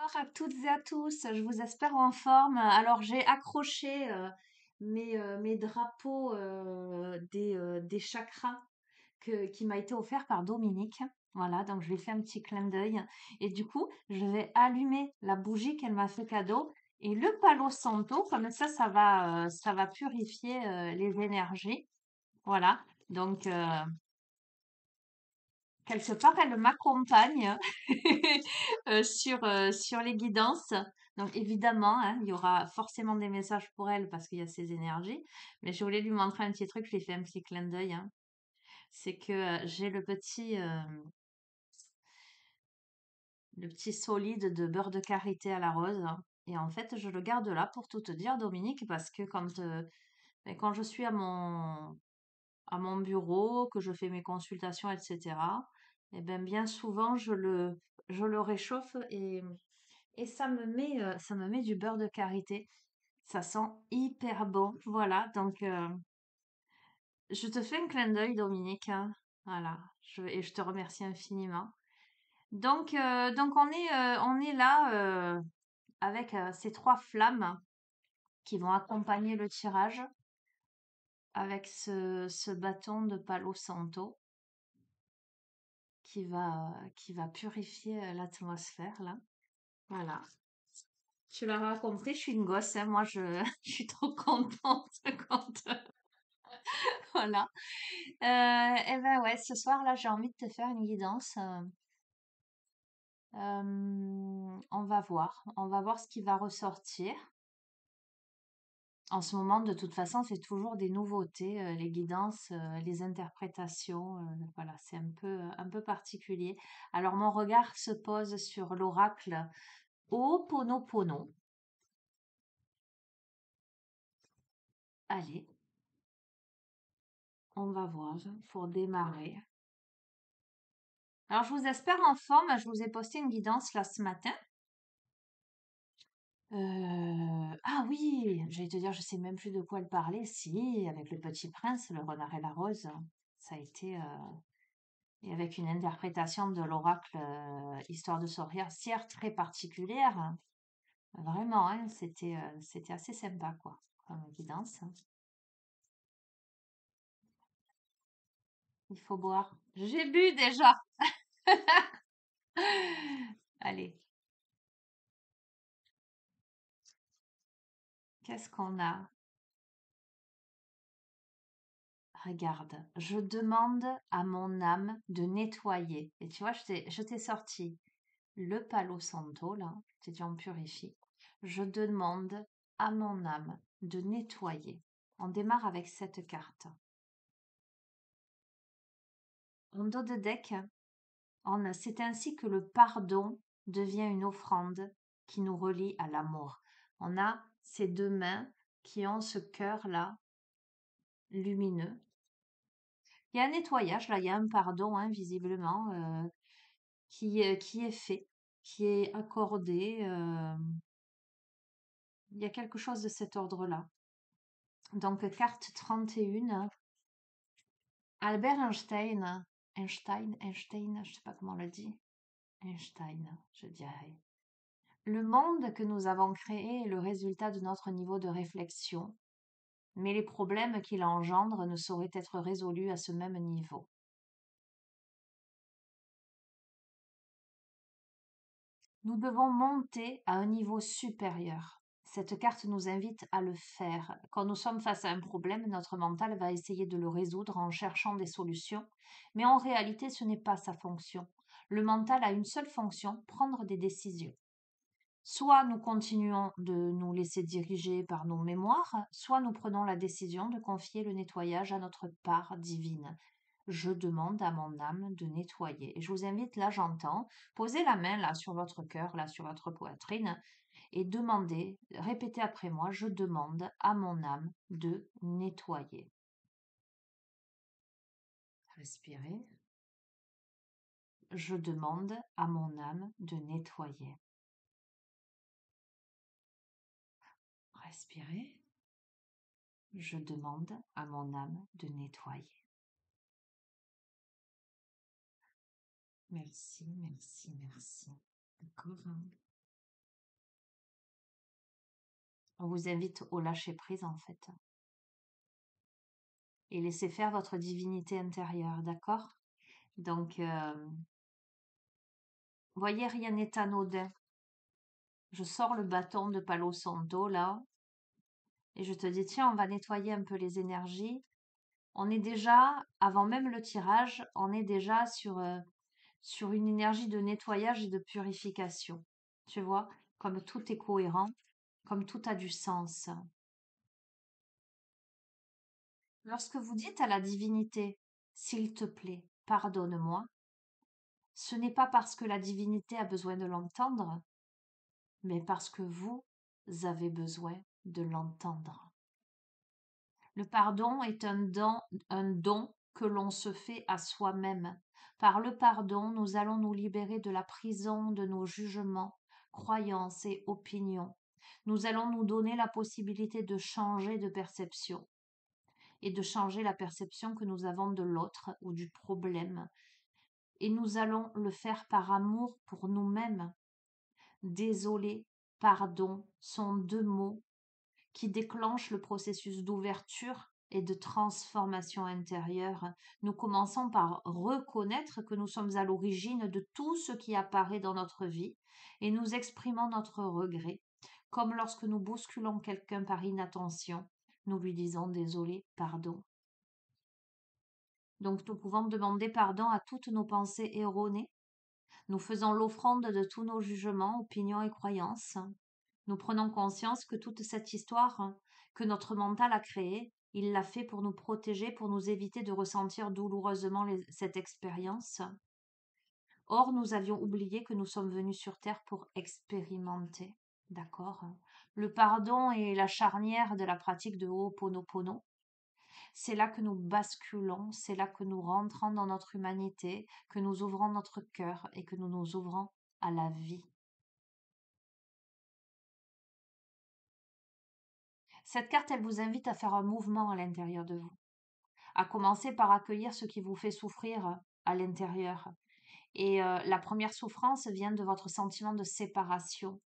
Bonsoir à toutes et à tous, je vous espère en forme. Alors j'ai accroché mes drapeaux des chakras qui m'a été offert par Dominique. Voilà, donc je lui fais un petit clin d'œil. Et du coup, je vais allumer la bougie qu'elle m'a fait cadeau. Et le Palo Santo, comme ça va purifier les énergies. Voilà, donc quelque part, elle m'accompagne sur les guidances. Donc évidemment, hein, il y aura forcément des messages pour elle parce qu'il y a ses énergies. Mais je voulais lui montrer un petit truc, je lui ai fait un petit clin d'œil, hein. C'est que j'ai le petit solide de beurre de karité à la rose. Et en fait, je le garde là pour tout te dire, Dominique, parce que quand je suis à mon bureau, que je fais mes consultations, etc., et ben bien souvent, je le réchauffe et ça me met du beurre de karité. Ça sent hyper bon. Voilà, donc je te fais un clin d'œil, Dominique, hein. Voilà, et je te remercie infiniment. Donc on est là avec ces trois flammes qui vont accompagner le tirage avec ce bâton de Palo Santo qui va purifier l'atmosphère là. Voilà. Tu l'auras compris, je suis une gosse, hein. Moi, je suis trop contente quand, voilà. Et ben ouais, ce soir là, j'ai envie de te faire une guidance. On va voir ce qui va ressortir. En ce moment, de toute façon, c'est toujours des nouveautés, les guidances, les interprétations, voilà, c'est un peu particulier. Alors, mon regard se pose sur l'oracle Ho'oponopono. Allez, on va voir pour démarrer. Alors, je vous espère en forme. Je vous ai posté une guidance là ce matin. Ah oui, j'allais te dire, je sais même plus de quoi elle parlait. Si, avec le Petit Prince, le renard et la rose, ça a été et avec une interprétation de l'oracle Histoire de sorcière très particulière. Vraiment, hein, c'était assez sympa quoi, comme guidance. Il faut boire. J'ai bu déjà. Allez, qu'est-ce qu'on a? Regarde, je demande à mon âme de nettoyer. Et tu vois, je t'ai sorti le Palo Santo, là, t'es dit on purifie. Je demande à mon âme de nettoyer. On démarre avec cette carte. En dos de deck, c'est ainsi que le pardon devient une offrande qui nous relie à l'amour. On a ces deux mains qui ont ce cœur-là, lumineux. Il y a un nettoyage, là, il y a un pardon, hein, visiblement, qui est fait, qui est accordé. Il y a quelque chose de cet ordre-là. Donc, carte 31, Albert Einstein, je sais pas comment on le dit. Einstein, je dirais. Le monde que nous avons créé est le résultat de notre niveau de réflexion, mais les problèmes qu'il engendre ne sauraient être résolus à ce même niveau. Nous devons monter à un niveau supérieur. Cette carte nous invite à le faire. Quand nous sommes face à un problème, notre mental va essayer de le résoudre en cherchant des solutions, mais en réalité, ce n'est pas sa fonction. Le mental a une seule fonction, prendre des décisions. Soit nous continuons de nous laisser diriger par nos mémoires, soit nous prenons la décision de confier le nettoyage à notre part divine. Je demande à mon âme de nettoyer. Et je vous invite, là j'entends, posez la main là sur votre cœur, là sur votre poitrine, et demandez, répétez après moi, je demande à mon âme de nettoyer. Respirez. Je demande à mon âme de nettoyer. Respirez. Je demande à mon âme de nettoyer. Merci, merci, merci. D'accord, hein. On vous invite au lâcher-prise, en fait. Et laissez faire votre divinité intérieure, d'accord? Donc, voyez, rien n'est anodin. Je sors le bâton de Palo Santo, là, et je te dis, tiens, on va nettoyer un peu les énergies. On est déjà, avant même le tirage, on est déjà sur une énergie de nettoyage et de purification. Tu vois, comme tout est cohérent, comme tout a du sens. Lorsque vous dites à la divinité, s'il te plaît, pardonne-moi, ce n'est pas parce que la divinité a besoin de l'entendre, mais parce que vous avez besoin de l'entendre. Le pardon est un don que l'on se fait à soi-même. Par le pardon, nous allons nous libérer de la prison de nos jugements, croyances et opinions. Nous allons nous donner la possibilité de changer de perception et de changer la perception que nous avons de l'autre ou du problème. Et nous allons le faire par amour pour nous-mêmes. Désolé, pardon sont deux mots qui déclenchent le processus d'ouverture et de transformation intérieure. Nous commençons par reconnaître que nous sommes à l'origine de tout ce qui apparaît dans notre vie et nous exprimons notre regret, comme lorsque nous bousculons quelqu'un par inattention. Nous lui disons désolé, pardon. Donc nous pouvons demander pardon à toutes nos pensées erronées. Nous faisons l'offrande de tous nos jugements, opinions et croyances. Nous prenons conscience que toute cette histoire que notre mental a créée, il l'a fait pour nous protéger, pour nous éviter de ressentir douloureusement cette expérience. Or, nous avions oublié que nous sommes venus sur Terre pour expérimenter. D'accord? Le pardon est la charnière de la pratique de Ho'oponopono. C'est là que nous basculons, c'est là que nous rentrons dans notre humanité, que nous ouvrons notre cœur et que nous nous ouvrons à la vie. Cette carte, elle vous invite à faire un mouvement à l'intérieur de vous, à commencer par accueillir ce qui vous fait souffrir à l'intérieur. Et la première souffrance vient de votre sentiment de séparation.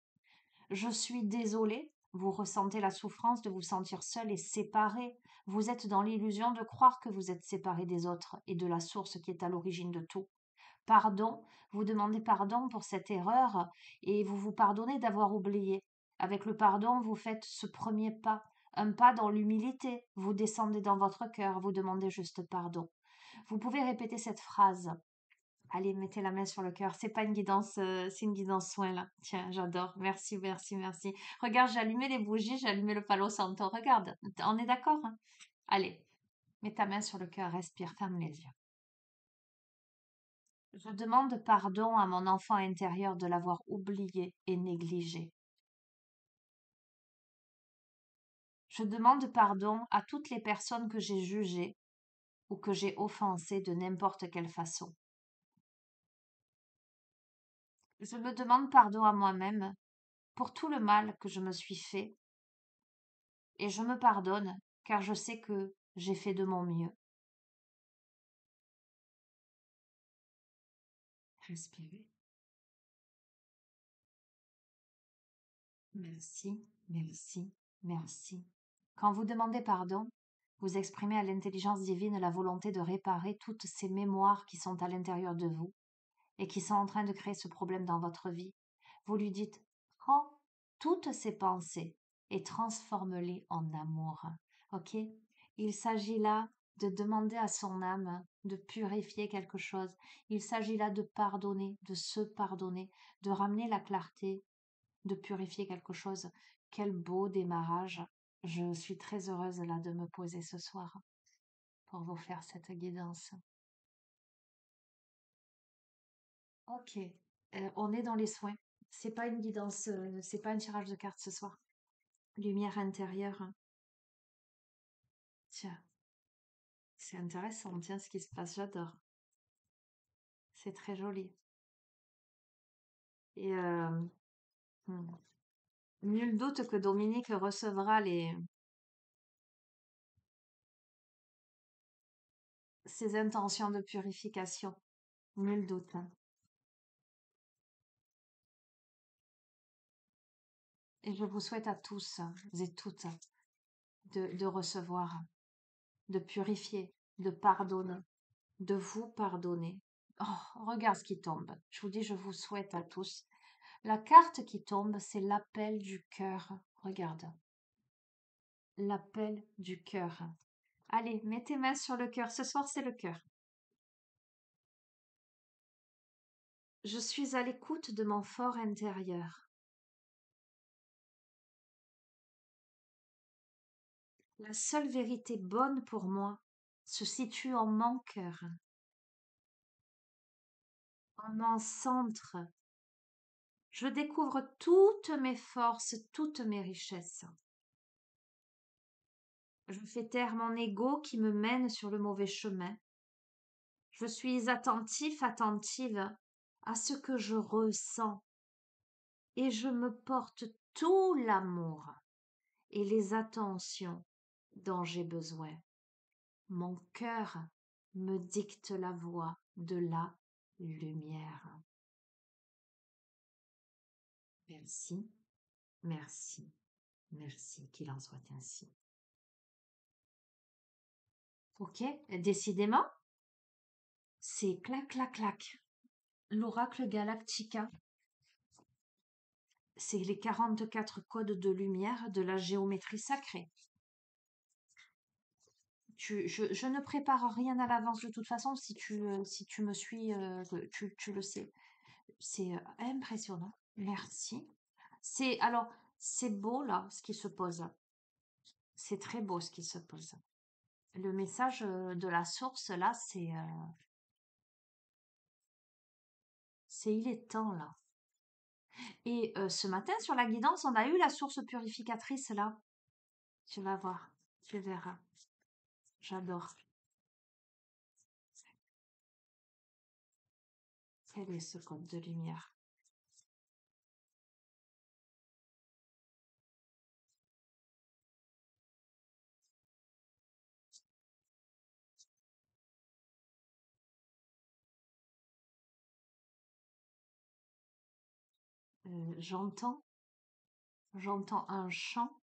Je suis désolée, vous ressentez la souffrance de vous sentir seul et séparé. Vous êtes dans l'illusion de croire que vous êtes séparé des autres et de la source qui est à l'origine de tout. Pardon, vous demandez pardon pour cette erreur et vous vous pardonnez d'avoir oublié. Avec le pardon, vous faites ce premier pas, un pas dans l'humilité. Vous descendez dans votre cœur, vous demandez juste pardon. Vous pouvez répéter cette phrase. Allez, mettez la main sur le cœur. C'est pas une guidance, c'est une guidance soin là. Tiens, j'adore. Merci, merci, merci. Regarde, j'ai allumé les bougies, j'ai allumé le palo santo. Regarde, on est d'accord, hein? Allez, mets ta main sur le cœur, respire, ferme les yeux. Je demande pardon à mon enfant intérieur de l'avoir oublié et négligé. Je demande pardon à toutes les personnes que j'ai jugées ou que j'ai offensées de n'importe quelle façon. Je me demande pardon à moi-même pour tout le mal que je me suis fait et je me pardonne car je sais que j'ai fait de mon mieux. Respirez. Merci, merci, merci. Quand vous demandez pardon, vous exprimez à l'intelligence divine la volonté de réparer toutes ces mémoires qui sont à l'intérieur de vous et qui sont en train de créer ce problème dans votre vie. Vous lui dites, prends toutes ces pensées et transforme-les en amour. Ok? Il s'agit là de demander à son âme de purifier quelque chose. Il s'agit là de pardonner, de se pardonner, de ramener la clarté, de purifier quelque chose. Quel beau démarrage. Je suis très heureuse là de me poser ce soir pour vous faire cette guidance. Ok, on est dans les soins. C'est pas une guidance, c'est pas un tirage de cartes ce soir. Lumière intérieure, hein. Tiens, c'est intéressant, tiens ce qui se passe, j'adore. C'est très joli. Et hmm, nul doute que Dominique recevra ses intentions de purification. Nul doute, hein. Et je vous souhaite à tous et toutes de recevoir, de purifier, de pardonner, de vous pardonner. Oh, regarde ce qui tombe. Je vous dis, je vous souhaite à tous. La carte qui tombe, c'est l'appel du cœur. Regarde, l'appel du cœur. Allez, mets tes mains sur le cœur. Ce soir, c'est le cœur. Je suis à l'écoute de mon fort intérieur. La seule vérité bonne pour moi se situe en mon cœur, en mon centre. Je découvre toutes mes forces, toutes mes richesses. Je fais taire mon ego qui me mène sur le mauvais chemin. Je suis attentif, attentive à ce que je ressens et je me porte tout l'amour et les attentions dont j'ai besoin. Mon cœur me dicte la voie de la lumière. Merci, merci, merci, qu'il en soit ainsi. Ok, décidément, c'est clac, clac, clac. L'oracle Galactica, c'est les 44 codes de lumière de la géométrie sacrée. Je ne prépare rien à l'avance de toute façon, si tu me suis, tu le sais. C'est impressionnant. Merci. Alors, c'est beau là, ce qui se pose. C'est très beau ce qui se pose. Le message de la source là, c'est il est temps là. Et ce matin, sur la guidance, on a eu la source purificatrice là. Tu vas voir, tu verras. J'adore. Quel est ce code de lumière? J'entends un chant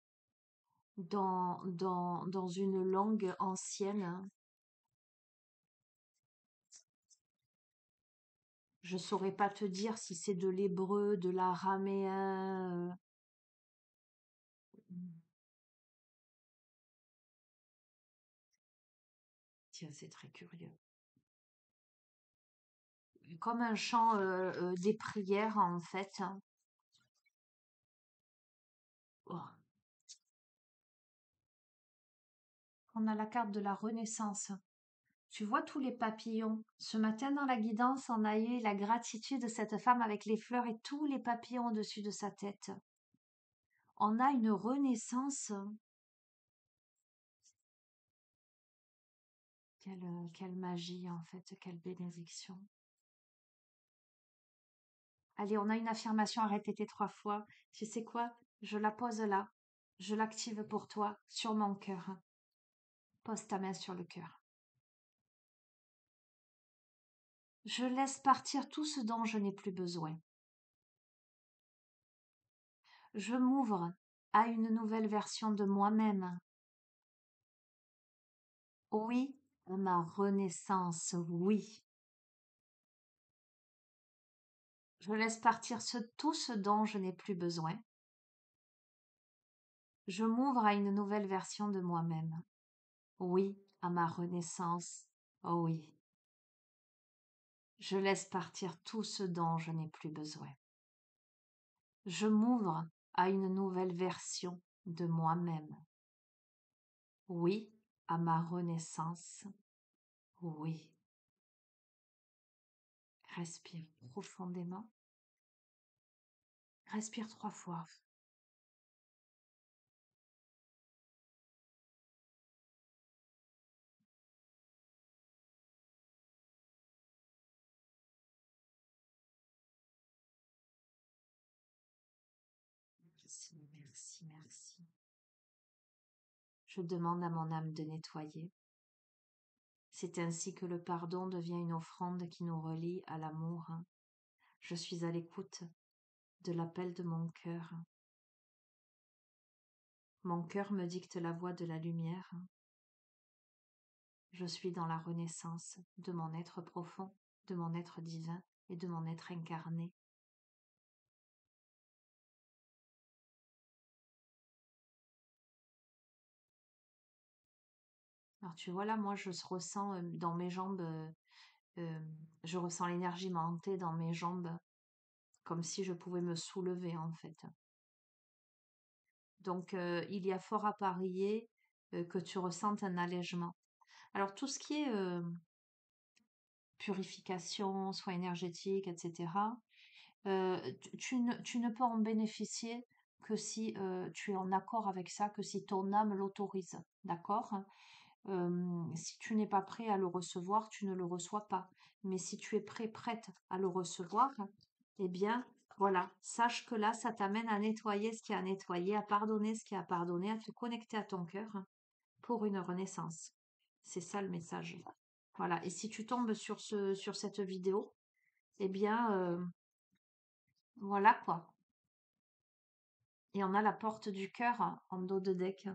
dans une langue ancienne. Je saurais pas te dire si c'est de l'hébreu, de l'araméen. Tiens, c'est très curieux. Comme un chant des prières en fait. Oh. On a la carte de la Renaissance. Tu vois tous les papillons. Ce matin dans la guidance, on a eu la gratitude de cette femme avec les fleurs et tous les papillons au-dessus de sa tête. On a une renaissance. Quelle magie en fait, quelle bénédiction. Allez, on a une affirmation à répéter 3 fois. Tu sais quoi? Je la pose là. Je l'active pour toi sur mon cœur. Pose ta main sur le cœur. Je laisse partir tout ce dont je n'ai plus besoin. Je m'ouvre à une nouvelle version de moi-même. Oui, à ma renaissance, oui. Je laisse partir tout ce dont je n'ai plus besoin. Je m'ouvre à une nouvelle version de moi-même. Oui, à ma renaissance, oh oui. Je laisse partir tout ce dont je n'ai plus besoin. Je m'ouvre à une nouvelle version de moi-même. Oui, à ma renaissance, oui. Respire profondément. Respire 3 fois. Merci, merci, merci. Je demande à mon âme de nettoyer. C'est ainsi que le pardon devient une offrande qui nous relie à l'amour. Je suis à l'écoute de l'appel de mon cœur. Mon cœur me dicte la voie de la lumière. Je suis dans la renaissance de mon être profond, de mon être divin et de mon être incarné. Alors tu vois là, moi je ressens dans mes jambes, euh, je ressens l'énergie monter dans mes jambes, comme si je pouvais me soulever en fait. Donc il y a fort à parier que tu ressentes un allègement. Alors tout ce qui est purification, soins énergétiques, etc., tu ne peux en bénéficier que si tu es en accord avec ça, que si ton âme l'autorise, d'accord? Si tu n'es pas prêt à le recevoir, tu ne le reçois pas. Mais si tu es prêt, prête à le recevoir, eh bien, voilà, sache que là, ça t'amène à nettoyer ce qui a à nettoyer, à pardonner ce qui a à pardonner, à te connecter à ton cœur pour une renaissance. C'est ça le message. Voilà. Et si tu tombes sur cette vidéo, eh bien, voilà quoi. Et on a la porte du cœur en dos de deck.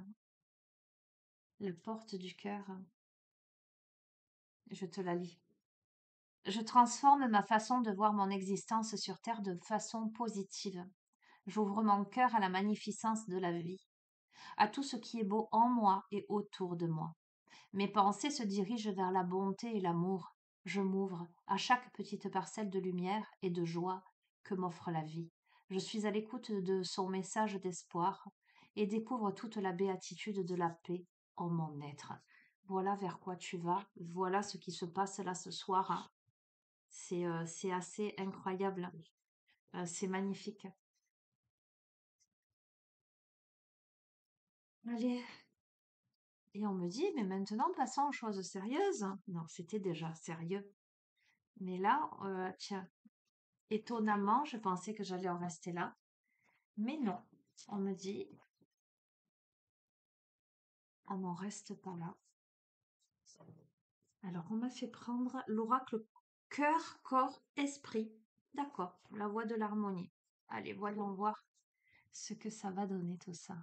La porte du cœur. Je te la lis. Je transforme ma façon de voir mon existence sur Terre de façon positive. J'ouvre mon cœur à la magnificence de la vie, à tout ce qui est beau en moi et autour de moi. Mes pensées se dirigent vers la bonté et l'amour. Je m'ouvre à chaque petite parcelle de lumière et de joie que m'offre la vie. Je suis à l'écoute de son message d'espoir et découvre toute la béatitude de la paix en mon être. Voilà vers quoi tu vas, voilà ce qui se passe là ce soir. C'est assez incroyable, c'est magnifique. Allez, et on me dit: «Mais maintenant passons aux choses sérieuses». Non, c'était déjà sérieux. Mais là, tiens, étonnamment, je pensais que j'allais en rester là, mais non. On me dit: «On n'en reste pas là». Alors on m'a fait prendre l'oracle cœur, corps, esprit. D'accord, la voie de l'harmonie. Allez, voyons voir ce que ça va donner tout ça.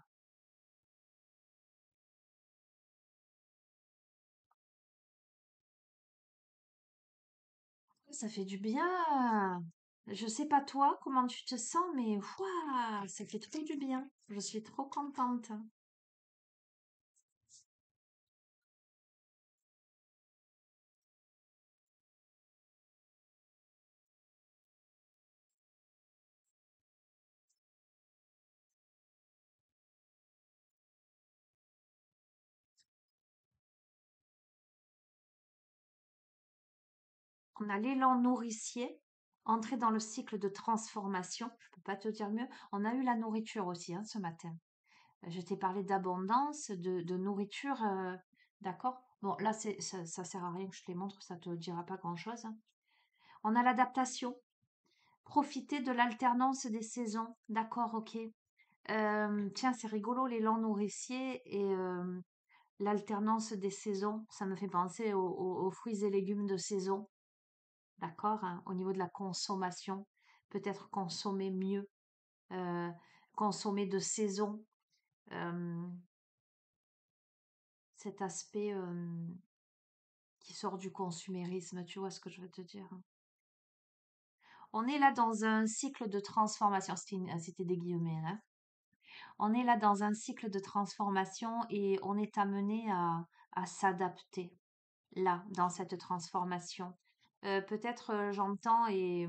Ça fait du bien. Je sais pas toi, comment tu te sens, mais ouah, ça fait trop du bien. Je suis trop contente. On a l'élan nourricier, entrer dans le cycle de transformation. Je peux pas te dire mieux. On a eu la nourriture aussi hein, ce matin. Je t'ai parlé d'abondance, de nourriture, d'accord? Bon, là, ça sert à rien que je te les montre, ça te dira pas grand-chose, hein. On a l'adaptation. Profiter de l'alternance des saisons. D'accord, ok. Tiens, c'est rigolo, l'élan nourricier et l'alternance des saisons. Ça me fait penser aux fruits et légumes de saison. D'accord, hein, au niveau de la consommation. Peut-être consommer mieux, euh, consommer de saison. euh, Cet aspect qui sort du consumérisme, tu vois ce que je veux te dire? On est là dans un cycle de transformation. C'était des guillemets, hein. On est là dans un cycle de transformation et on est amené à s'adapter là, dans cette transformation. Peut-être j'entends et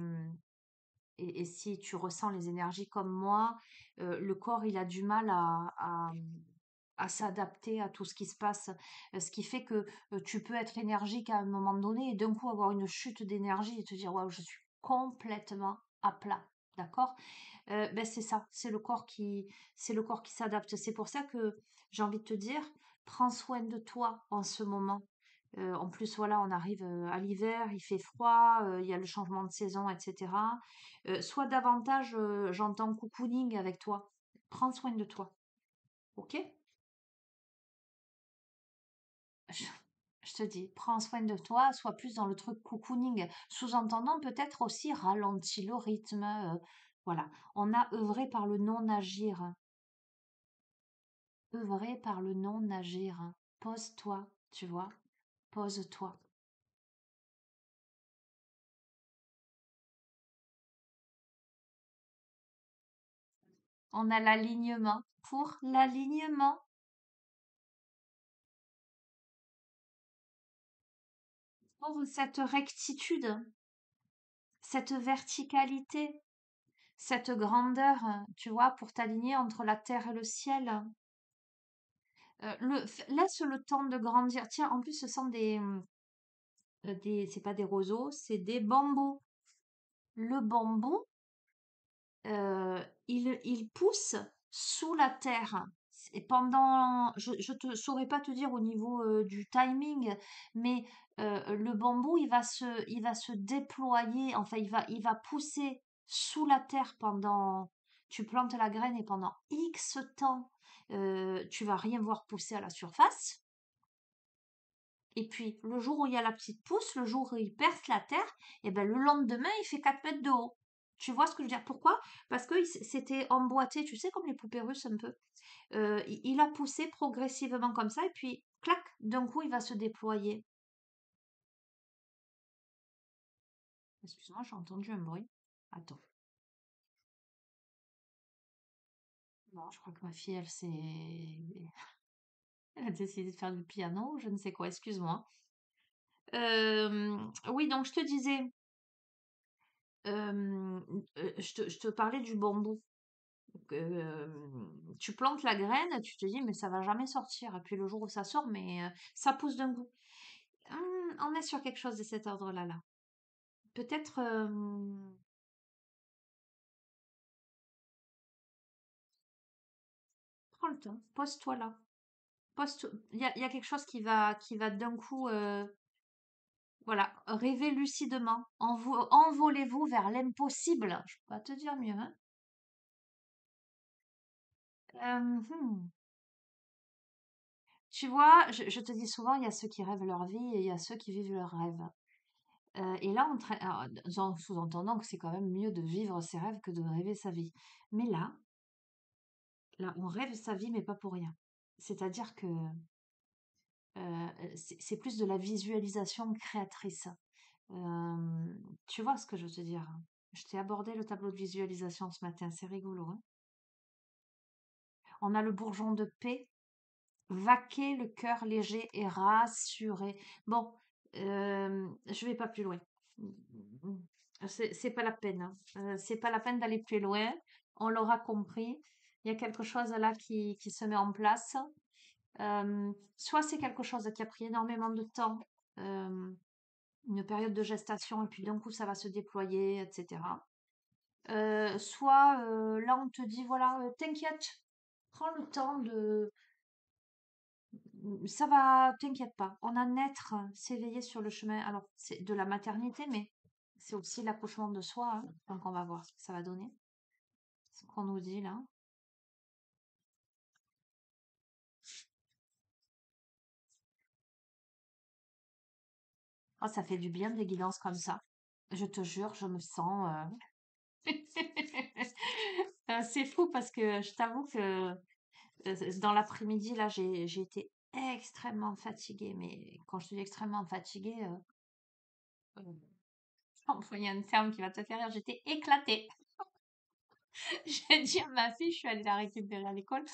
si tu ressens les énergies comme moi, le corps, il a du mal à s'adapter à tout ce qui se passe. Ce qui fait que tu peux être énergique à un moment donné et d'un coup avoir une chute d'énergie et te dire, waouh, je suis complètement à plat. D'accord? Ben c'est ça, c'est le corps qui s'adapte. C'est pour ça que j'ai envie de te dire, prends soin de toi en ce moment. En plus, voilà, on arrive à l'hiver, il fait froid, il y a le changement de saison, etc. Sois davantage, j'entends cocooning avec toi. Prends soin de toi, ok? Je, je te dis, prends soin de toi, sois plus dans le truc cocooning. Sous-entendant peut-être aussi ralentis le rythme. Voilà, on a œuvré par le non-agir. œuvrer par le non-agir, hein. Pose-toi, tu vois, pose-toi. On a l'alignement. Pour l'alignement, pour cette rectitude, cette verticalité, cette grandeur, tu vois, pour t'aligner entre la terre et le ciel. Laisse le temps de grandir. Tiens, en plus, ce sont c'est pas des roseaux, c'est des bambous. Le bambou, il pousse sous la terre. Et pendant, je te saurais pas te dire au niveau du timing, mais le bambou, il va se déployer, enfin, il va pousser sous la terre pendant, tu plantes la graine et pendant X temps, tu vas rien voir pousser à la surface. Et puis, le jour où il y a la petite pousse, le jour où il perce la terre, et ben le lendemain, il fait 4 mètres de haut. Tu vois ce que je veux dire? Pourquoi? Parce que c'était emboîté, tu sais, comme les poupées russes un peu. Il a poussé progressivement comme ça, et puis, clac, d'un coup, il va se déployer. Excuse-moi, j'ai entendu un bruit. Attends. Non, je crois que ma fille, elle a décidé de faire du piano, ou je ne sais quoi, excuse-moi. Oui, donc je te disais, je te parlais du bambou. Tu plantes la graine, tu te dis, mais ça va jamais sortir. Et puis le jour où ça sort, mais ça pousse d'un coup. On est sur quelque chose de cet ordre-là, là. Peut-être, prends le temps, pose-toi là. Il y a quelque chose qui va d'un coup, voilà, rêver lucidement. Envolez-vous vers l'impossible. Je peux pas te dire mieux, hein. Hmm. Tu vois, je te dis souvent, il y a ceux qui rêvent leur vie et il y a ceux qui vivent leurs rêves. Et là, alors, en sous-entendant que c'est quand même mieux de vivre ses rêves que de rêver sa vie. Mais là, on rêve sa vie, mais pas pour rien. C'est-à-dire que c'est plus de la visualisation créatrice. Tu vois ce que je veux te dire, hein. Je t'ai abordé le tableau de visualisation ce matin, c'est rigolo, hein. On a le bourgeon de paix, vaquer le cœur léger et rassuré. Bon, je vais pas plus loin. C'est pas la peine, hein. C'est pas la peine d'aller plus loin. On l'aura compris. Il y a quelque chose là qui se met en place. Soit c'est quelque chose qui a pris énormément de temps, euh, une période de gestation, et puis d'un coup ça va se déployer, etc. Soit là on te dit, voilà, t'inquiète, prends le temps de, ça va, t'inquiète pas. On a naître, s'éveiller sur le chemin. Alors, c'est de la maternité, mais c'est aussi l'accouchement de soi, hein. Donc, on va voir ce que ça va donner. Ce qu'on nous dit là. Oh, ça fait du bien des guidances comme ça. Je te jure, je me sens. C'est fou parce que je t'avoue que dans l'après-midi, là, j'ai été extrêmement fatiguée. Mais quand je te dis extrêmement fatiguée, euh, il y a un terme qui va te faire rire, j'étais éclatée. J'ai dit à ma fille, je suis allée la récupérer à l'école.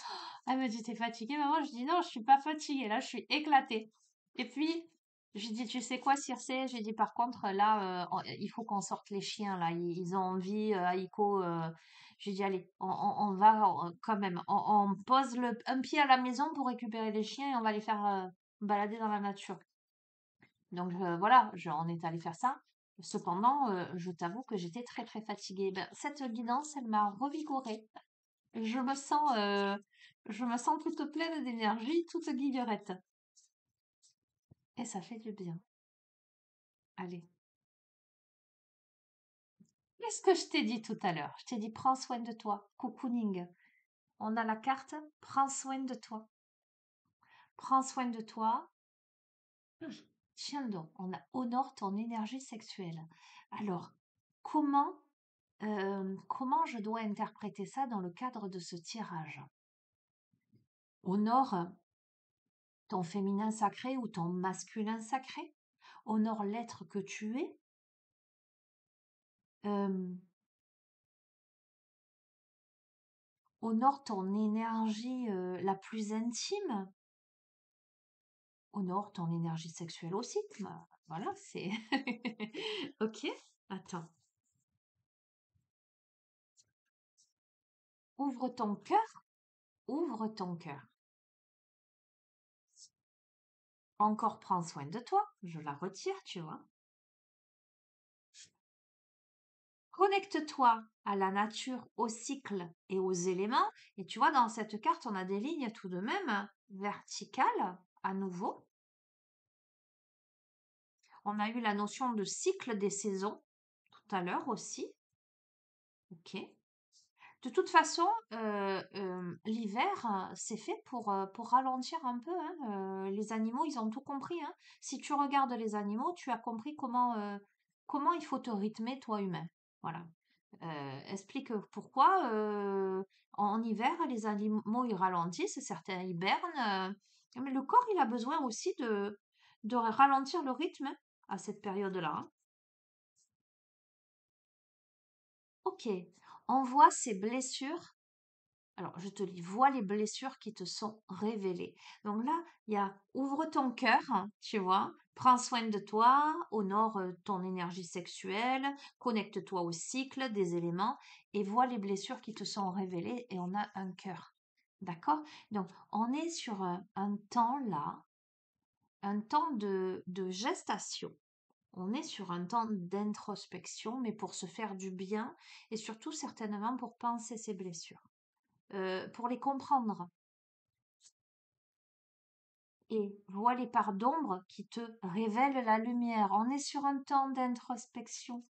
Elle me dit, t'es fatiguée, maman? Je dis, non, je suis pas fatiguée. Là, je suis éclatée. Et puis, j'ai dit, tu sais quoi, Circé? J'ai dit, par contre, là, il faut qu'on sorte les chiens, là. Ils ont envie, Aïko. J'ai dit, allez, on va quand même. On pose un pied à la maison pour récupérer les chiens et on va les faire balader dans la nature. Donc voilà, on est allé faire ça. Cependant, je t'avoue que j'étais très très fatiguée. Ben, cette guidance, elle m'a revigorée. Je me sens, euh, je me sens toute pleine d'énergie, toute guillerette. Et ça fait du bien. Allez. Qu'est-ce que je t'ai dit tout à l'heure? Je t'ai dit prends soin de toi. Cocooning. On a la carte, prends soin de toi. Prends soin de toi. Tiens donc, on a honore ton énergie sexuelle. Alors, comment, comment je dois interpréter ça dans le cadre de ce tirage? Honore ton féminin sacré ou ton masculin sacré. Honore l'être que tu es. Euh, Honore ton énergie la plus intime. Honore ton énergie sexuelle aussi. Bah, voilà, c'est... Ok, attends. Ouvre ton cœur. Ouvre ton cœur. Encore prends soin de toi. Je la retire, tu vois. Connecte-toi à la nature, au cycle et aux éléments. Et tu vois, dans cette carte, on a des lignes tout de même verticales à nouveau. On a eu la notion de cycle des saisons tout à l'heure aussi. Ok. De toute façon, l'hiver, c'est fait pour ralentir un peu, hein. Les animaux, ils ont tout compris, hein. Si tu regardes les animaux, tu as compris comment il faut te rythmer, toi, humain. Voilà. Explique pourquoi en hiver, les animaux, ils ralentissent, certains hibernent. Mais le corps, il a besoin aussi de ralentir le rythme hein, à cette période-là, hein. Ok, on voit ces blessures. Alors, je te lis, vois les blessures qui te sont révélées. Donc là, il y a ouvre ton cœur, hein, tu vois, prends soin de toi, honore ton énergie sexuelle, connecte-toi au cycle des éléments et vois les blessures qui te sont révélées et on a un cœur. D'accord? Donc, on est sur un temps là, un temps de gestation. On est sur un temps d'introspection, mais pour se faire du bien et surtout certainement pour penser ces blessures pour les comprendre et vois les parts d'ombre qui te révèlent la lumière. On est sur un temps d'introspection.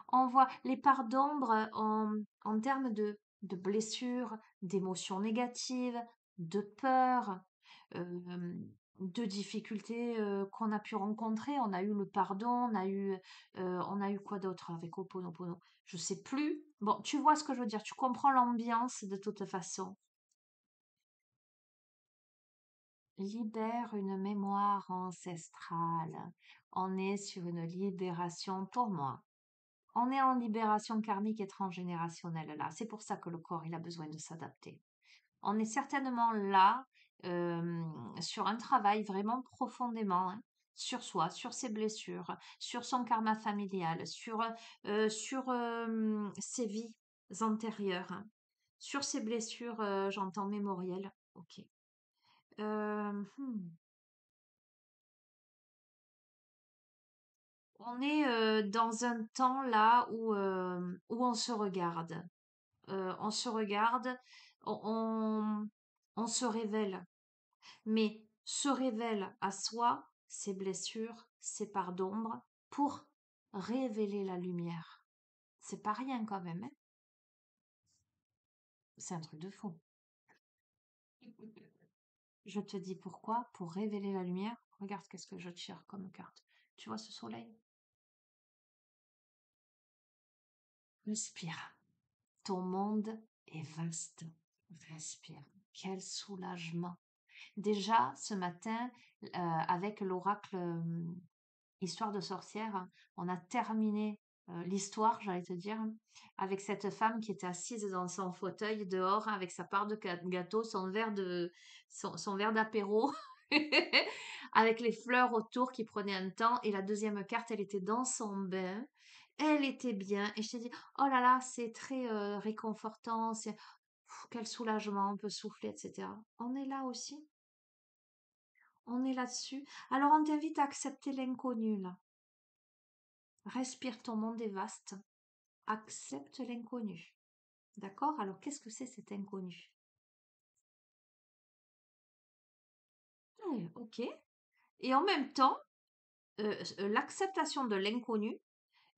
On voit les parts d'ombre en termes de blessures, d'émotions négatives, de peur, euh, de difficultés qu'on a pu rencontrer. On a eu le pardon, on a eu quoi d'autre avec Ho'oponopono? Je sais plus. Bon, tu vois ce que je veux dire. Tu comprends l'ambiance de toute façon. Libère une mémoire ancestrale. On est sur une libération pour moi. On est en libération karmique et transgénérationnelle là. C'est pour ça que le corps il a besoin de s'adapter. On est certainement là euh, sur un travail vraiment profondément hein, sur soi, sur ses blessures, sur son karma familial, sur ses vies antérieures, hein, sur ses blessures, j'entends mémorielles. Ok. Hmm. On est dans un temps là où on se regarde. On se regarde, on, on, on se révèle. Mais se révèle à soi ses blessures, ses parts d'ombre, pour révéler la lumière. C'est pas rien quand même, hein. C'est un truc de fou. Je te dis pourquoi, pour révéler la lumière. Regarde qu'est-ce que je tire comme carte. Tu vois ce soleil? Respire. Ton monde est vaste. Respire. Quel soulagement. Déjà, ce matin, avec l'oracle Histoire de sorcière, on a terminé l'histoire, j'allais te dire, avec cette femme qui était assise dans son fauteuil dehors avec sa part de gâteau, son verre d'apéro, avec les fleurs autour qui prenaient un temps. Et la deuxième carte, elle était dans son bain. Elle était bien. Et je t'ai dit, oh là là, c'est très réconfortant. Quel soulagement, on peut souffler, etc. On est là aussi. On est là-dessus. Alors on t'invite à accepter l'inconnu là. Respire, ton monde est vaste. Accepte l'inconnu. D'accord? Alors qu'est-ce que c'est cet inconnu? Ok. Et en même temps, l'acceptation de l'inconnu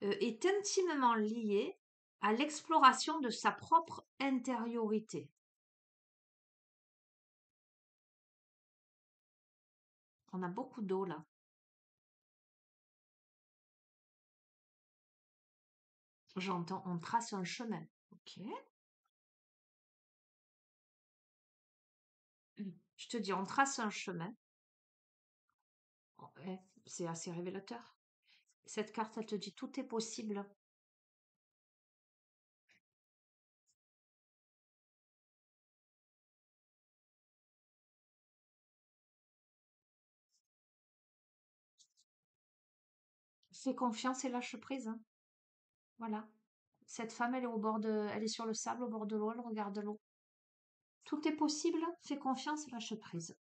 est intimement liée à l'exploration de sa propre intériorité. On a beaucoup d'eau là. J'entends, on trace un chemin. Ok. Je te dis, on trace un chemin. Ouais, c'est assez révélateur. Cette carte, elle te dit tout est possible. Fais confiance et lâche prise, hein. Voilà. Cette femme, elle est elle est sur le sable au bord de l'eau, elle regarde l'eau. Tout est possible, fais confiance et lâche prise.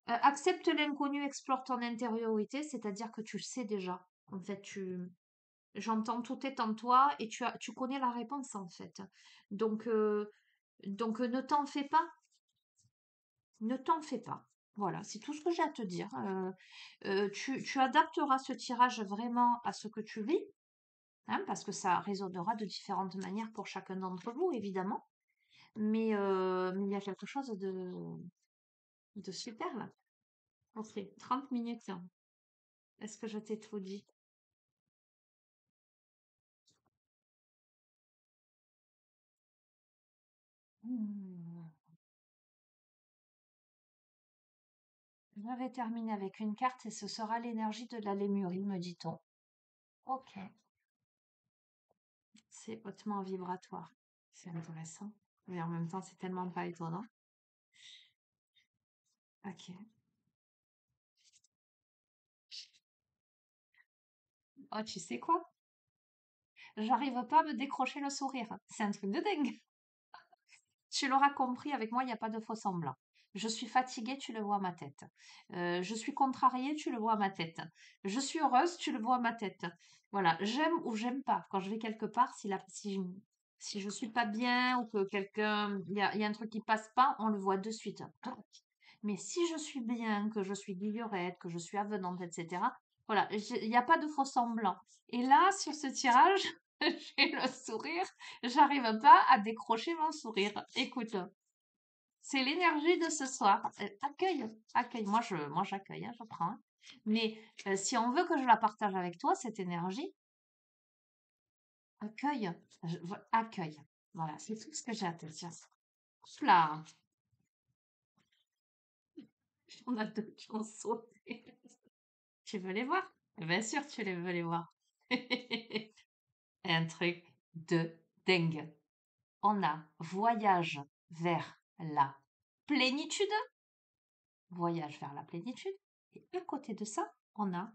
Accepte l'inconnu, explore ton intériorité, c'est-à-dire que tu le sais déjà. En fait, j'entends tout est en toi et tu connais la réponse en fait. Donc, ne t'en fais pas, ne t'en fais pas. Voilà, c'est tout ce que j'ai à te dire. Tu adapteras ce tirage vraiment à ce que tu vis, hein, parce que ça résonnera de différentes manières pour chacun d'entre vous, évidemment. Mais il y a quelque chose de super là. Ok, 30 minutes. Est-ce que je t'ai tout dit? Hmm. Je vais terminer avec une carte et ce sera l'énergie de la lémurie, me dit-on. Ok, c'est hautement vibratoire. C'est intéressant. Mais en même temps, c'est tellement pas étonnant. Ok. Oh, tu sais quoi? J'arrive pas à me décrocher le sourire. C'est un truc de dingue. Tu l'auras compris, avec moi, il n'y a pas de faux semblant. Je suis fatiguée, tu le vois à ma tête. Je suis contrariée, tu le vois à ma tête. Je suis heureuse, tu le vois à ma tête. Voilà, j'aime ou j'aime pas. Quand je vais quelque part, si je suis pas bien ou que quelqu'un, il y a un truc qui passe pas, on le voit de suite. Mais si je suis bien, que je suis guillerette, que je suis avenante, etc., voilà, il n'y a pas de faux semblant. Et là, sur ce tirage, j'ai le sourire. J'arrive pas à décrocher mon sourire. Écoute, c'est l'énergie de ce soir. Accueille, accueille. Moi, j'accueille, hein, je prends, hein. Mais si on veut que je la partage avec toi, cette énergie, accueille, accueille. Voilà, c'est tout ce que j'ai à te dire. Hop là, on a deux qui ont sauté. Tu veux les voir? Bien sûr, tu les veux les voir. Un truc de dingue. On a voyage vers la plénitude. Voyage vers la plénitude. Et à côté de ça, on a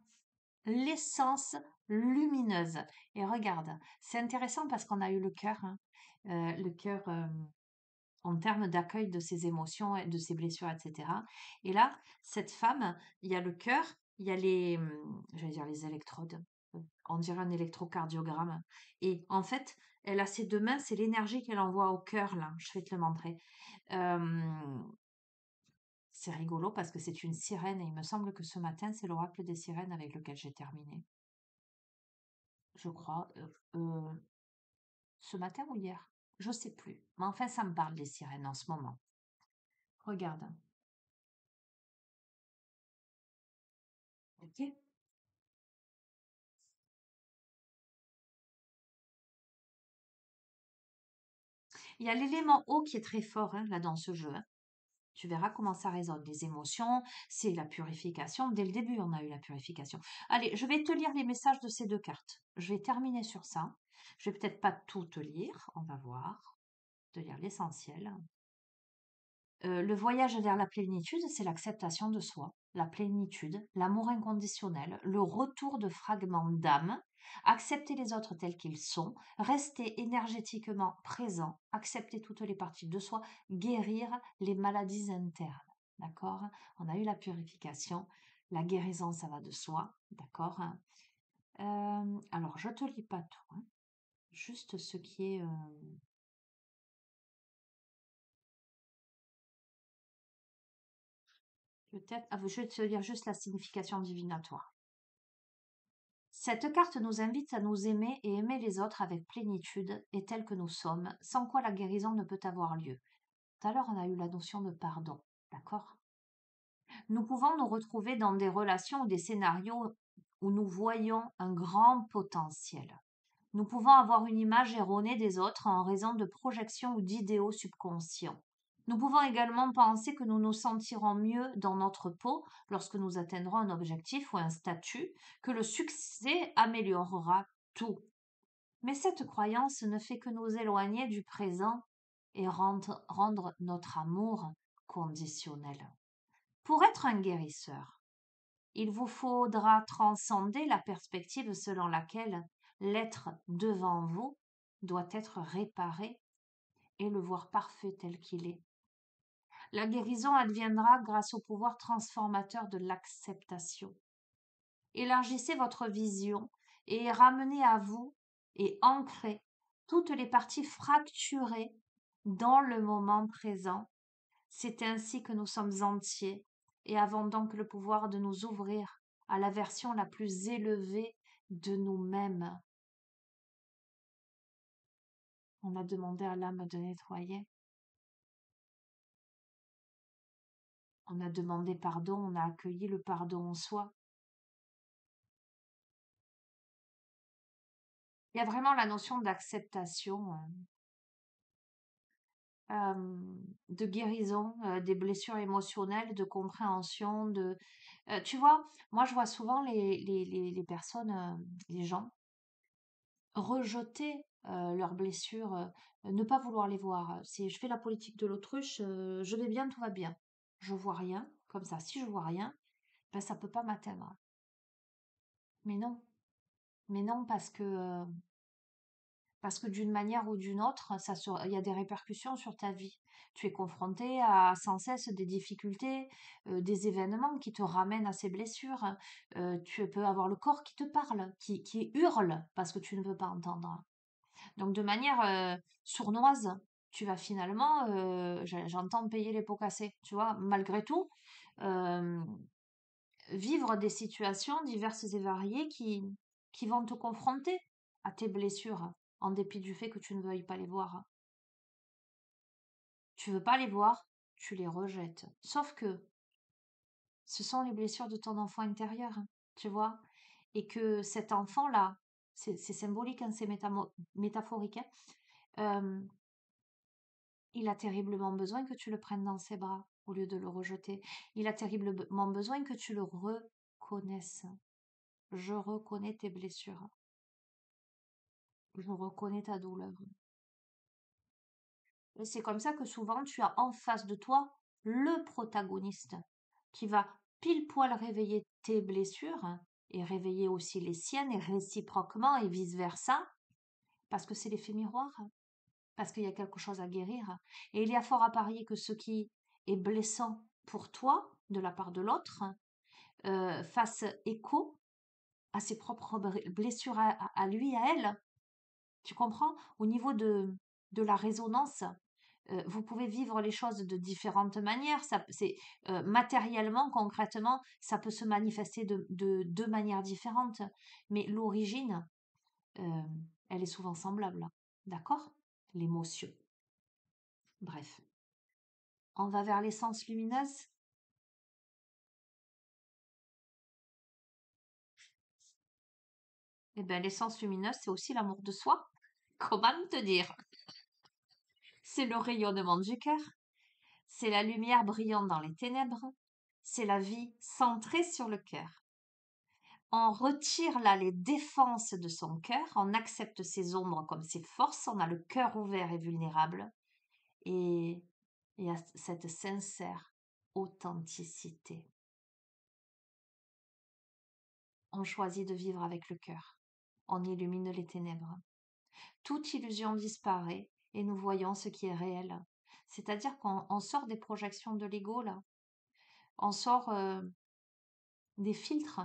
l'essence lumineuse. Et regarde, c'est intéressant parce qu'on a eu le cœur, hein. Le cœur en termes d'accueil de ses émotions, et de ses blessures, etc. Et là, cette femme, il y a le cœur, il y a j'allais dire les électrodes. On dirait un électrocardiogramme. Et en fait, elle a ses deux mains, c'est l'énergie qu'elle envoie au cœur, là. Je vais te le montrer. Euh, c'est rigolo parce que c'est une sirène et il me semble que ce matin, c'est l'oracle des sirènes avec lequel j'ai terminé. Je crois. Ce matin ou hier? Je sais plus. Mais enfin, ça me parle des sirènes en ce moment. Regarde. Ok. Il y a l'élément eau qui est très fort, hein, là dans ce jeu, hein. Tu verras comment ça résonne. Les émotions, c'est la purification. Dès le début, on a eu la purification. Allez, je vais te lire les messages de ces deux cartes. Je vais terminer sur ça. Je vais peut-être pas tout te lire. On va voir. Te lire l'essentiel. Le voyage vers la plénitude, c'est l'acceptation de soi, la plénitude, l'amour inconditionnel, le retour de fragments d'âme, accepter les autres tels qu'ils sont, rester énergétiquement présent, accepter toutes les parties de soi, guérir les maladies internes. D'accord? On a eu la purification, la guérison, ça va de soi. D'accord? Alors, je te lis pas tout, hein. Juste ce qui est peut-être. Ah, je vais te lire juste la signification divinatoire. Cette carte nous invite à nous aimer et aimer les autres avec plénitude et tels que nous sommes, sans quoi la guérison ne peut avoir lieu. Tout à l'heure, on a eu la notion de pardon, d'accord? Nous pouvons nous retrouver dans des relations ou des scénarios où nous voyons un grand potentiel. Nous pouvons avoir une image erronée des autres en raison de projections ou d'idéaux subconscients. Nous pouvons également penser que nous nous sentirons mieux dans notre peau lorsque nous atteindrons un objectif ou un statut, que le succès améliorera tout. Mais cette croyance ne fait que nous éloigner du présent et rendre notre amour conditionnel. Pour être un guérisseur, il vous faudra transcender la perspective selon laquelle l'être devant vous doit être réparé et le voir parfait tel qu'il est. La guérison adviendra grâce au pouvoir transformateur de l'acceptation. Élargissez votre vision et ramenez à vous et ancrez toutes les parties fracturées dans le moment présent. C'est ainsi que nous sommes entiers et avons donc le pouvoir de nous ouvrir à la version la plus élevée de nous-mêmes. On a demandé à l'âme de nettoyer. On a demandé pardon, on a accueilli le pardon en soi. Il y a vraiment la notion d'acceptation, de guérison, des blessures émotionnelles, de compréhension, tu vois, moi je vois souvent les personnes, les gens rejeter, leurs blessures, ne pas vouloir les voir. C'est: «Je fais la politique de l'autruche, je vais bien, tout va bien. Je vois rien», comme ça. Si je vois rien, ben ça peut pas m'atteindre. Mais non, mais non parce que d'une manière ou d'une autre, il y a des répercussions sur ta vie. Tu es confronté à sans cesse des difficultés, des événements qui te ramènent à ces blessures. Tu peux avoir le corps qui te parle, qui hurle parce que tu ne veux pas entendre. Donc de manière sournoise, tu vas finalement, j'entends payer les pots cassés, tu vois, malgré tout, euh, vivre des situations diverses et variées qui vont te confronter à tes blessures, en dépit du fait que tu ne veuilles pas les voir. Tu veux pas les voir, tu les rejettes. Sauf que ce sont les blessures de ton enfant intérieur, tu vois, et que cet enfant-là, c'est symbolique, hein, c'est métaphorique, hein, euh, il a terriblement besoin que tu le prennes dans ses bras au lieu de le rejeter. Il a terriblement besoin que tu le reconnaisses. Je reconnais tes blessures. Je reconnais ta douleur. Et c'est comme ça que souvent tu as en face de toi le protagoniste qui va pile poil réveiller tes blessures et réveiller aussi les siennes et réciproquement et vice-versa parce que c'est l'effet miroir, parce qu'il y a quelque chose à guérir. Et il y a fort à parier que ce qui est blessant pour toi de la part de l'autre fasse écho à ses propres blessures à lui, à elle. Tu comprends? Au niveau de la résonance, vous pouvez vivre les choses de différentes manières. Matériellement, concrètement, ça peut se manifester de manières différentes. Mais l'origine, euh, elle est souvent semblable. D'accord? L'émotion. Bref. On va vers l'essence lumineuse. Eh bien, l'essence lumineuse, c'est aussi l'amour de soi. Comment te dire? C'est le rayonnement du cœur. C'est la lumière brillant dans les ténèbres. C'est la vie centrée sur le cœur. On retire là les défenses de son cœur, on accepte ses ombres comme ses forces, on a le cœur ouvert et vulnérable, et il y a cette sincère authenticité. On choisit de vivre avec le cœur. On illumine les ténèbres. Toute illusion disparaît et nous voyons ce qui est réel. C'est-à-dire qu'on sort des projections de l'ego là. On sort des filtres.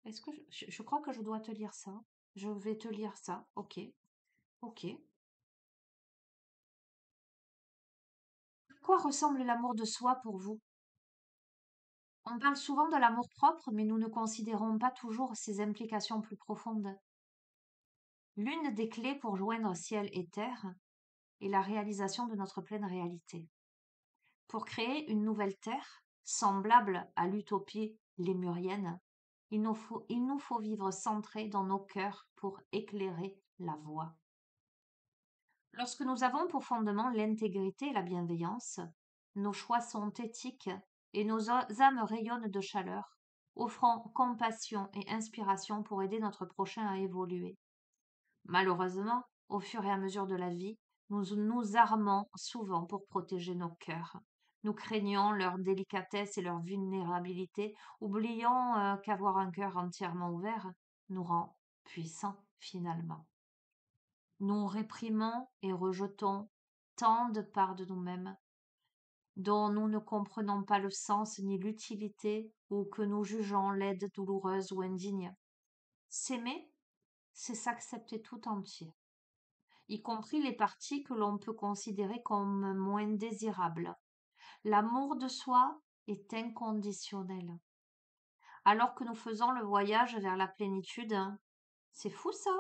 Est-ce que je crois que je dois te lire ça? Je vais te lire ça. Ok. Ok. À quoi ressemble l'amour de soi pour vous? On parle souvent de l'amour propre, mais nous ne considérons pas toujours ses implications plus profondes. L'une des clés pour joindre ciel et terre est la réalisation de notre pleine réalité. Pour créer une nouvelle terre, semblable à l'utopie lémurienne, Il nous faut vivre centrés dans nos cœurs pour éclairer la voie. Lorsque nous avons pour fondement l'intégrité et la bienveillance, nos choix sont éthiques et nos âmes rayonnent de chaleur, offrant compassion et inspiration pour aider notre prochain à évoluer. Malheureusement, au fur et à mesure de la vie, nous nous armons souvent pour protéger nos cœurs. Nous craignons leur délicatesse et leur vulnérabilité, oubliant qu'avoir un cœur entièrement ouvert nous rend puissants finalement. Nous réprimons et rejetons tant de parts de nous-mêmes dont nous ne comprenons pas le sens ni l'utilité ou que nous jugeons laides, douloureuses ou indignes. S'aimer, c'est s'accepter tout entier, y compris les parties que l'on peut considérer comme moins désirables. L'amour de soi est inconditionnel. Alors que nous faisons le voyage vers la plénitude, c'est fou ça,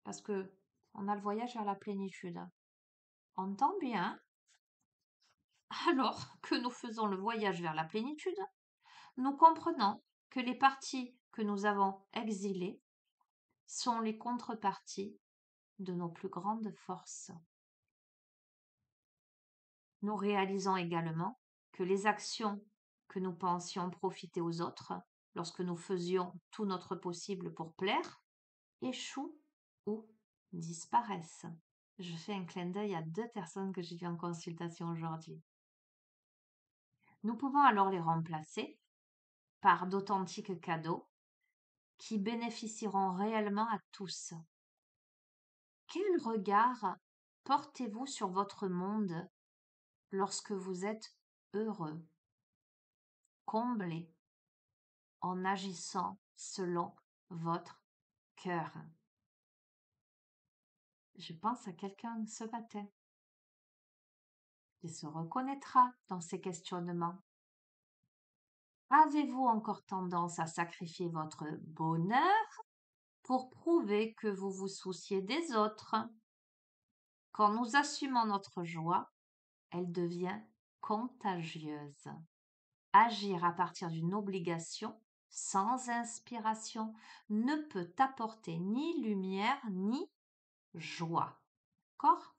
parce que on a le voyage vers la plénitude. Entends bien, alors que nous faisons le voyage vers la plénitude, nous comprenons que les parties que nous avons exilées sont les contreparties de nos plus grandes forces. Nous réalisons également que les actions que nous pensions profiter aux autres, lorsque nous faisions tout notre possible pour plaire, échouent ou disparaissent. Je fais un clin d'œil à 2 personnes que j'ai vues en consultation aujourd'hui. Nous pouvons alors les remplacer par d'authentiques cadeaux qui bénéficieront réellement à tous. Quel regard portez-vous sur votre monde lorsque vous êtes heureux, comblé, en agissant selon votre cœur? Je pense à quelqu'un ce matin qui se reconnaîtra dans ces questionnements. Avez-vous encore tendance à sacrifier votre bonheur pour prouver que vous vous souciez des autres? Quand nous assumons notre joie, elle devient contagieuse. Agir à partir d'une obligation sans inspiration ne peut apporter ni lumière ni joie. D'accord?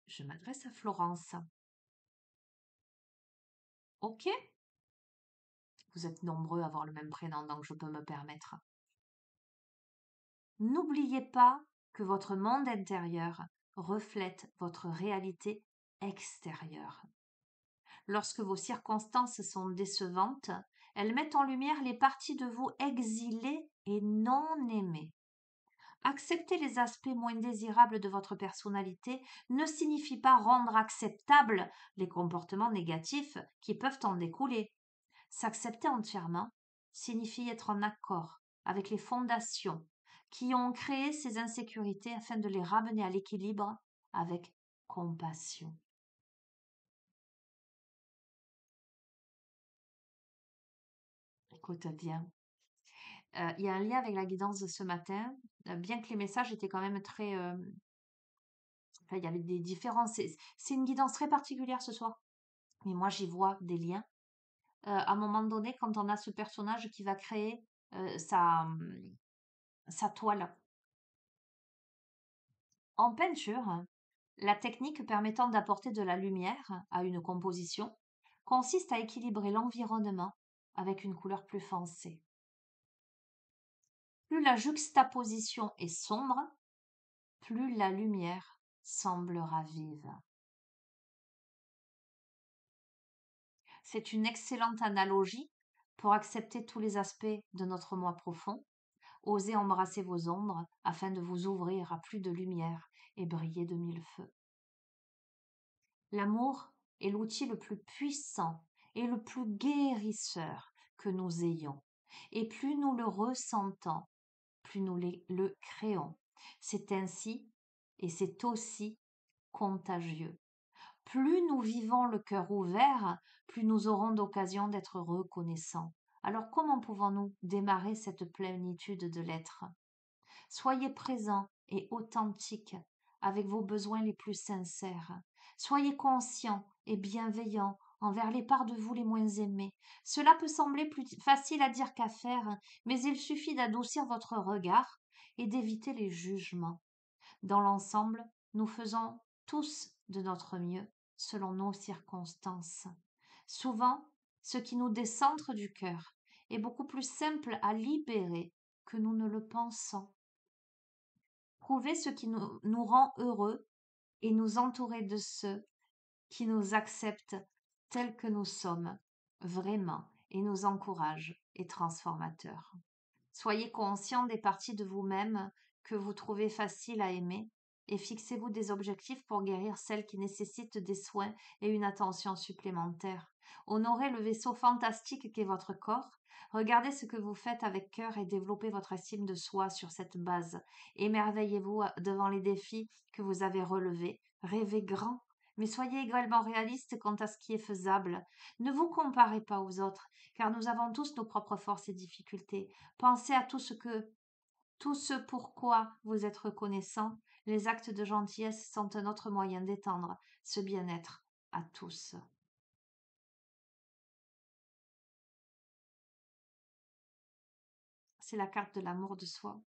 Je m'adresse à Florence. Ok? Vous êtes nombreux à avoir le même prénom, donc je peux me permettre. N'oubliez pas que votre monde intérieur reflète votre réalité extérieure. Lorsque vos circonstances sont décevantes, elles mettent en lumière les parties de vous exilées et non aimées. Accepter les aspects moins désirables de votre personnalité ne signifie pas rendre acceptables les comportements négatifs qui peuvent en découler. S'accepter entièrement signifie être en accord avec les fondations qui ont créé ces insécurités afin de les ramener à l'équilibre avec compassion. Écoute bien. Il y a un lien avec la guidance de ce matin, bien que les messages étaient quand même très... enfin, il y avait des différences. C'est une guidance très particulière ce soir. Mais moi, j'y vois des liens. À un moment donné, quand on a ce personnage qui va créer sa toile. En peinture, la technique permettant d'apporter de la lumière à une composition consiste à équilibrer l'environnement avec une couleur plus foncée. Plus la juxtaposition est sombre, plus la lumière semblera vive. C'est une excellente analogie pour accepter tous les aspects de notre moi profond. Osez embrasser vos ombres afin de vous ouvrir à plus de lumière et briller de mille feux. L'amour est l'outil le plus puissant et le plus guérisseur que nous ayons. Et plus nous le ressentons, plus nous le créons. C'est ainsi et c'est aussi contagieux. Plus nous vivons le cœur ouvert, plus nous aurons d'occasion d'être reconnaissants. Alors comment pouvons-nous démarrer cette plénitude de l'être? Soyez présents et authentiques avec vos besoins les plus sincères. Soyez conscients et bienveillants envers les parts de vous les moins aimées. Cela peut sembler plus facile à dire qu'à faire, mais il suffit d'adoucir votre regard et d'éviter les jugements. Dans l'ensemble, nous faisons tous de notre mieux selon nos circonstances. Souvent, ce qui nous décentre du cœur est beaucoup plus simple à libérer que nous ne le pensons. Trouver ce qui nous rend heureux et nous entourer de ceux qui nous acceptent tels que nous sommes, vraiment, et nous encouragent et transformateurs. Soyez conscient des parties de vous-même que vous trouvez faciles à aimer et fixez-vous des objectifs pour guérir celles qui nécessitent des soins et une attention supplémentaire. Honorez le vaisseau fantastique qu'est votre corps. Regardez ce que vous faites avec cœur et développez votre estime de soi sur cette base. Émerveillez-vous devant les défis que vous avez relevés. Rêvez grand, mais soyez également réaliste quant à ce qui est faisable. Ne vous comparez pas aux autres, car nous avons tous nos propres forces et difficultés. Pensez à tout ce pourquoi vous êtes reconnaissant. Les actes de gentillesse sont un autre moyen d'étendre ce bien-être à tous. C'est la carte de l'amour de soi,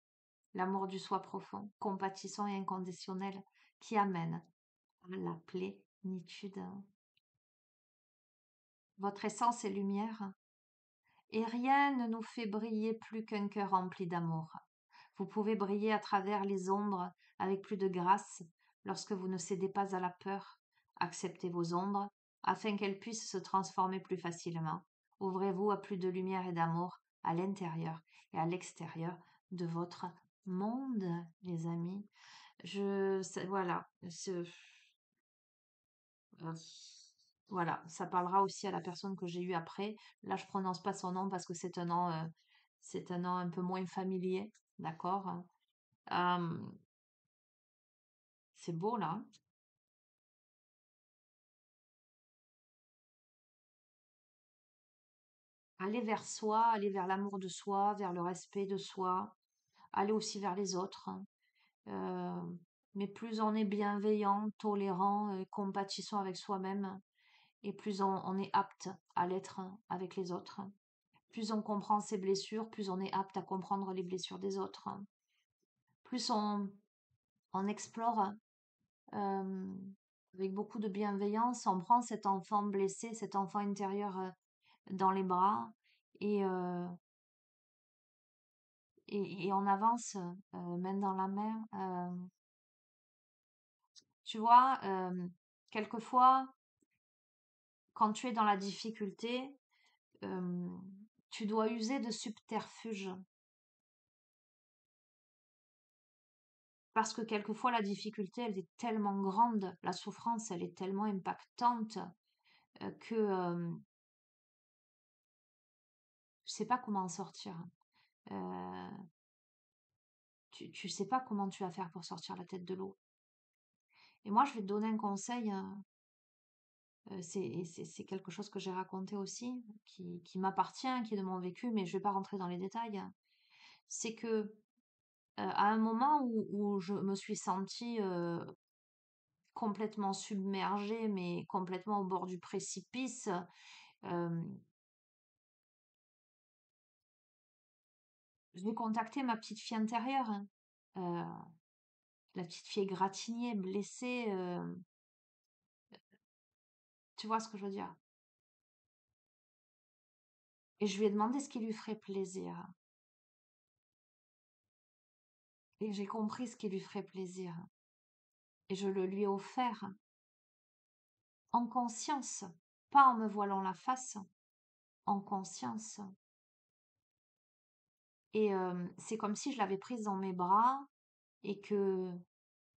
l'amour du soi profond, compatissant et inconditionnel, qui amène à la plénitude. Votre essence est lumière, et rien ne nous fait briller plus qu'un cœur rempli d'amour. Vous pouvez briller à travers les ombres avec plus de grâce lorsque vous ne cédez pas à la peur. Acceptez vos ombres afin qu'elles puissent se transformer plus facilement. Ouvrez-vous à plus de lumière et d'amour à l'intérieur et à l'extérieur de votre monde, les amis. Voilà, euh, voilà, ça parlera aussi à la personne que j'ai eue après. Là, je prononce pas son nom parce que c'est un nom un peu moins familier, d'accord? Euh, c'est beau là, hein. Aller vers soi, aller vers l'amour de soi, vers le respect de soi, aller aussi vers les autres, hein. Euh, mais plus on est bienveillant, tolérant, compatissant avec soi-même, et plus on est apte à l'être avec les autres. Plus on comprend ses blessures, plus on est apte à comprendre les blessures des autres. Plus on explore euh, avec beaucoup de bienveillance, on prend cet enfant blessé, cet enfant intérieur dans les bras et, euh, et on avance main dans la main. Tu vois, quelquefois, quand tu es dans la difficulté, euh, tu dois user de subterfuges. Parce que quelquefois, la difficulté, elle est tellement grande, la souffrance, elle est tellement impactante que tu sais pas comment en sortir. Euh, tu sais pas comment tu vas faire pour sortir la tête de l'eau. Et moi, je vais te donner un conseil. C'est quelque chose que j'ai raconté aussi, qui m'appartient, qui est de mon vécu, mais je vais pas rentrer dans les détails. C'est que à un moment où je me suis sentie complètement submergée, mais complètement au bord du précipice, euh, je vais contacter ma petite fille intérieure, hein. Euh, la petite fille égratignée, blessée, tu vois ce que je veux dire. Et je lui ai demandé ce qui lui ferait plaisir. Et j'ai compris ce qui lui ferait plaisir. Et je le lui ai offert en conscience, pas en me voilant la face, en conscience. Et c'est comme si je l'avais prise dans mes bras et que,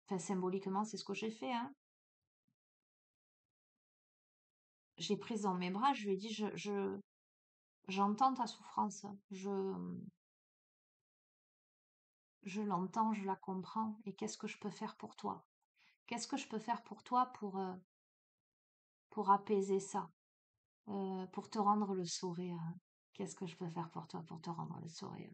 enfin symboliquement, c'est ce que j'ai fait, hein. Je l'ai prise dans mes bras, je lui ai dit, j'entends ta souffrance, je l'entends, je la comprends, et qu'est-ce que je peux faire pour toi? Qu'est-ce que je peux faire pour toi pour apaiser ça, pour te rendre le sourire? Qu'est-ce que je peux faire pour toi pour te rendre le sourire?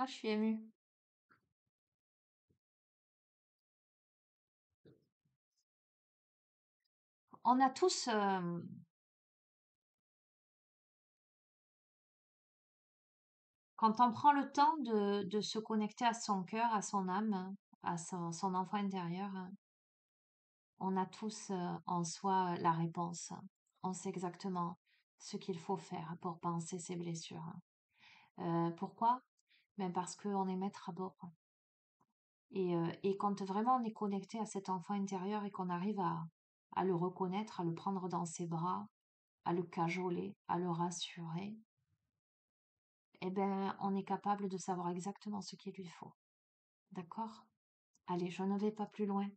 Ah, je suis émue. On a tous, quand on prend le temps de se connecter à son cœur, à son âme, à son enfant intérieur, on a tous en soi la réponse. On sait exactement ce qu'il faut faire pour panser ses blessures. Pourquoi? Ben parce qu'on est maître à bord. Et quand vraiment on est connecté à cet enfant intérieur et qu'on arrive à le reconnaître, à le prendre dans ses bras, à le cajoler, à le rassurer, eh ben, on est capable de savoir exactement ce qu'il lui faut. D'accord? Allez, je ne vais pas plus loin.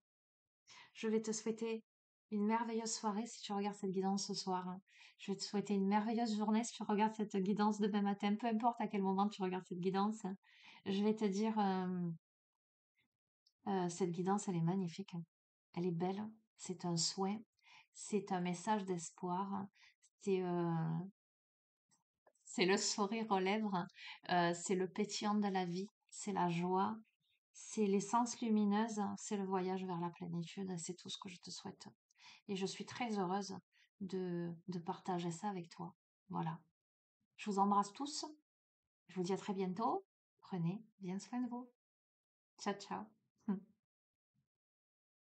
Je vais te souhaiter une merveilleuse soirée si tu regardes cette guidance ce soir, hein. Je vais te souhaiter une merveilleuse journée si tu regardes cette guidance demain matin, peu importe à quel moment tu regardes cette guidance. Je vais te dire, cette guidance, elle est magnifique, hein. Elle est belle. C'est un souhait. C'est un message d'espoir. C'est c'est le sourire aux lèvres. C'est le pétillant de la vie. C'est la joie. C'est l'essence lumineuse. C'est le voyage vers la plénitude. C'est tout ce que je te souhaite. Et je suis très heureuse de partager ça avec toi. Voilà. Je vous embrasse tous. Je vous dis à très bientôt. Prenez bien soin de vous. Ciao, ciao.